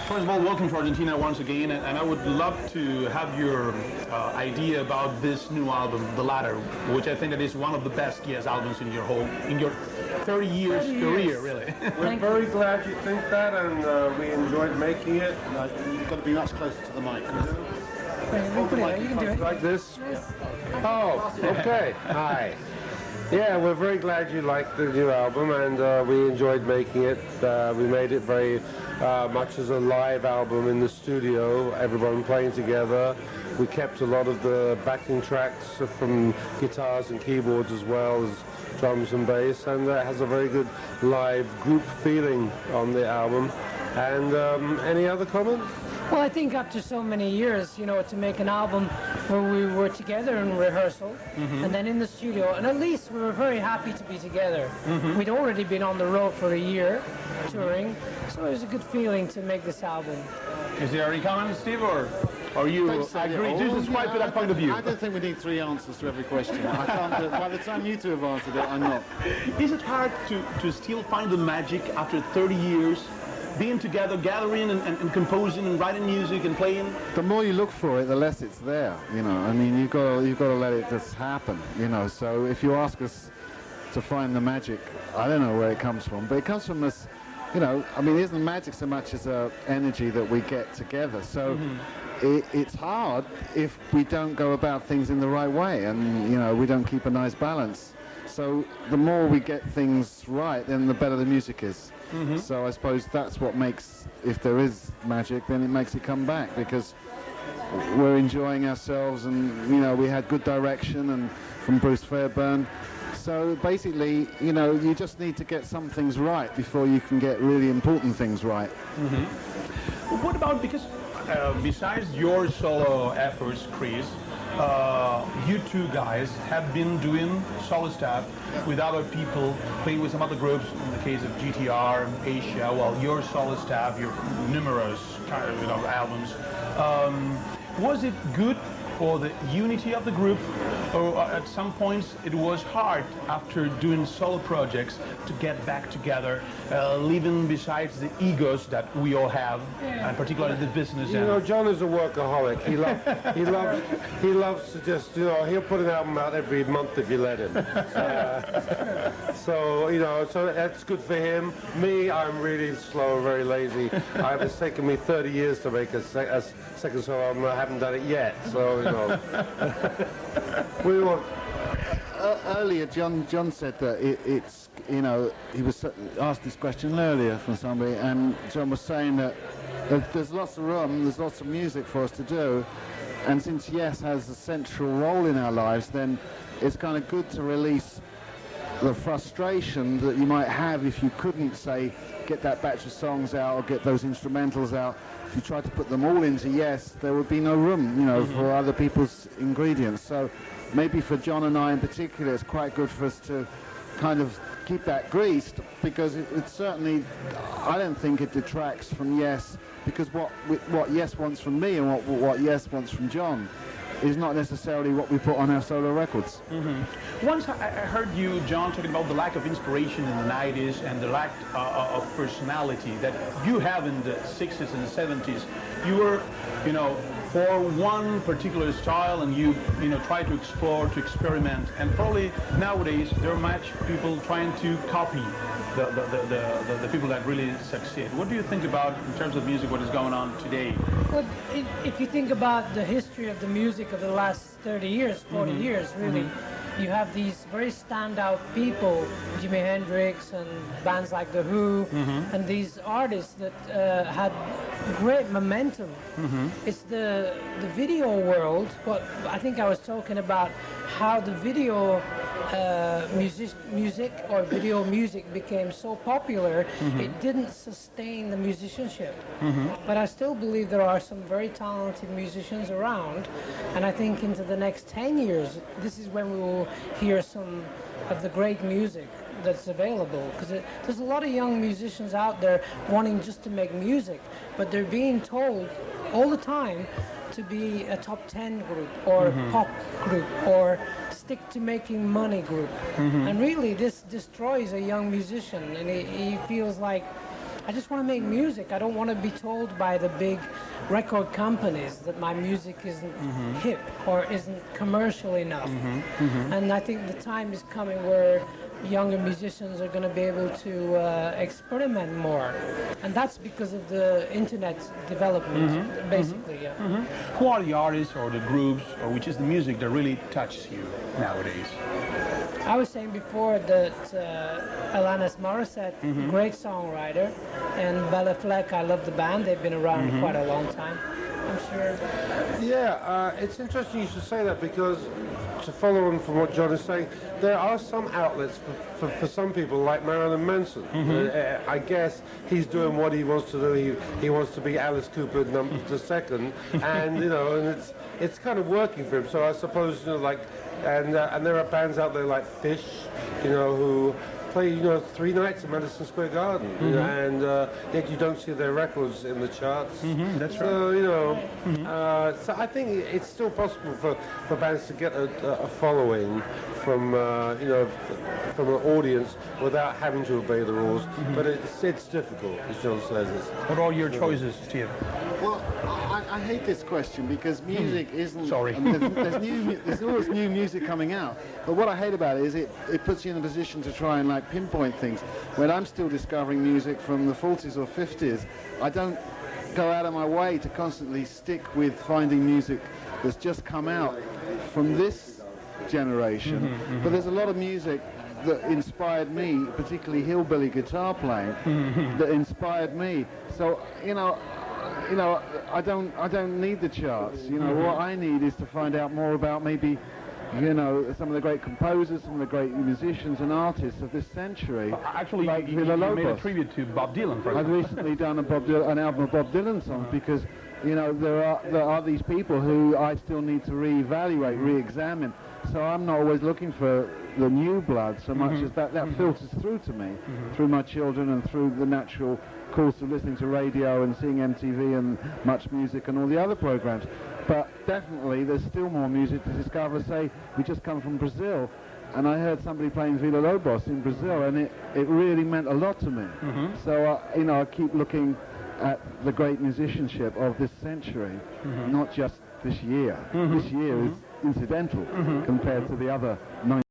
First of all, welcome to Argentina once again, and I would love to have your idea about this new album, The Ladder, which I think that is one of the best Yes albums in your 30 years career, really. We're very glad you think that, and we enjoyed making it. You've got to be much closer to the mic. You can do it. Like this? Oh, okay. Hi. Yeah, we're very glad you liked the new album, and we enjoyed making it. We made it very much as a live album in the studio, everyone playing together. We kept a lot of the backing tracks from guitars and keyboards as well as drums and bass, and that has a very good live group feeling on the album. And any other comments? Well, I think after so many years, to make an album where we were together in rehearsal and then in the studio, and at least we were very happy to be together. We'd already been on the road for a year touring, so it was a good feeling to make this album. Is there any comments, Steve, or you agree? Just describe to that point of view. I don't think we need 3 answers to every question. I can't do it. By the time you two have answered it, I'm not. Is it hard to still find the magic after 30 years? Being together, gathering and composing and writing music and playing. The more you look for it, the less it's there. I mean, you've got to let it just happen. So if you ask us to find the magic, I don't know where it comes from, but it comes from us. I mean, it isn't magic so much as a energy that we get together. So it's hard if we don't go about things in the right way, and we don't keep a nice balance. So the more we get things right, then the better the music is. So I suppose that's what makes, if there is magic, then it makes it come back, because we're enjoying ourselves, and we had good direction and from Bruce Fairbairn. So basically, you just need to get some things right before you can get really important things right. What about, because besides your solo efforts, Chris, you two guys have been doing solo stuff with other people, playing with some other groups, in the case of GTR, Asia, well, your solo stuff, your numerous albums. Was it good for the unity of the group, or at some points it was hard after doing solo projects to get back together, leaving besides the egos that we all have, and particularly the business end? John is a workaholic. He loves to just, he'll put an album out every month if you let him. So that's good for him. Me, I'm really slow, very lazy. It's taken me 30 years to make a second solo album. I haven't done it yet. So, we want. Earlier, John said that it's, he was asked this question earlier from somebody, and John was saying that there's lots of room, there's lots of music for us to do, and since Yes has a central role in our lives, then it's kind of good to release the frustration that you might have if you couldn't, say, get that batch of songs out or get those instrumentals out. If you tried to put them all into Yes, there would be no room, for other people's ingredients. So maybe for John and I in particular, it's quite good for us to kind of keep that greased, because it certainly, I don't think it detracts from Yes, because what Yes wants from me and what Yes wants from John is not necessarily what we put on our solo records. Once I heard you, John, talking about the lack of inspiration in the 90s and the lack of personality that you have in the 60s and the 70s. You were, for one particular style, and you try to explore, to experiment, and probably nowadays there are much people trying to copy the people that really succeed. What do you think about, in terms of music, what is going on today? Well, if you think about the history of the music of the last 30 years, 40 years, really, you have these very standout people, Jimi Hendrix and bands like The Who, and these artists that had great momentum. It's the video world. What I think I was talking about, how the video music or video music became so popular, it didn't sustain the musicianship. But I still believe there are some very talented musicians around, and I think into the next 10 years, this is when we will hear some of the great music that's available, because there's a lot of young musicians out there wanting just to make music, but they're being told all the time to be a top 10 group or pop group or stick to making money group. And really this destroys a young musician, and he feels like I just want to make music. I don't want to be told by the big record companies that my music isn't hip or isn't commercial enough. And I think the time is coming where younger musicians are going to be able to experiment more. And that's because of the internet development, basically, yeah. Who are the artists or the groups or which is the music that really touches you nowadays? I was saying before that Alanis Morissette, great songwriter, and Bella Fleck, I love the band. They've been around quite a long time, I'm sure. Yeah, it's interesting you should say that, because to follow on from what John is saying, there are some outlets for some people, like Marilyn Manson. I guess he's doing what he wants to do. He wants to be Alice Cooper the second, and you know, and it's kind of working for him. So I suppose, you know, like, and there are bands out there like Fish, you know, who play, you know, 3 nights at Madison Square Garden, you know, and yet you don't see their records in the charts. That's So, you know, so I think it's still possible for bands to get a following from, you know, from an audience without having to obey the rules. But it's difficult, as John says. What are your choices, Steve? Well, I hate this question because music isn't... Sorry. I mean, there's always new music coming out. But what I hate about it is it puts you in a position to try and like pinpoint things. When I'm still discovering music from the 40s or 50s, I don't go out of my way to constantly stick with finding music that's just come out from this generation. But there's a lot of music that inspired me, particularly hillbilly guitar playing, that inspired me. So, you know, I don't need the charts. You know, what I need is to find out more about maybe, you know, some of the great composers, some of the great musicians and artists of this century. Actually, like you Villa made a Lobos. tribute to Bob Dylan, for I've example. recently done an album of Bob Dylan songs because, you know, there are these people who I still need to reevaluate, re-examine. So I'm not always looking for the new blood so much as that filters through to me, through my children and through the natural course of listening to radio and seeing MTV and Much Music and all the other programs. But definitely there's still more music to discover. Say, we just come from Brazil, and I heard somebody playing Villa Lobos in Brazil, and it really meant a lot to me. So, you know, I keep looking at the great musicianship of this century, not just this year. This year is incidental compared to the other 90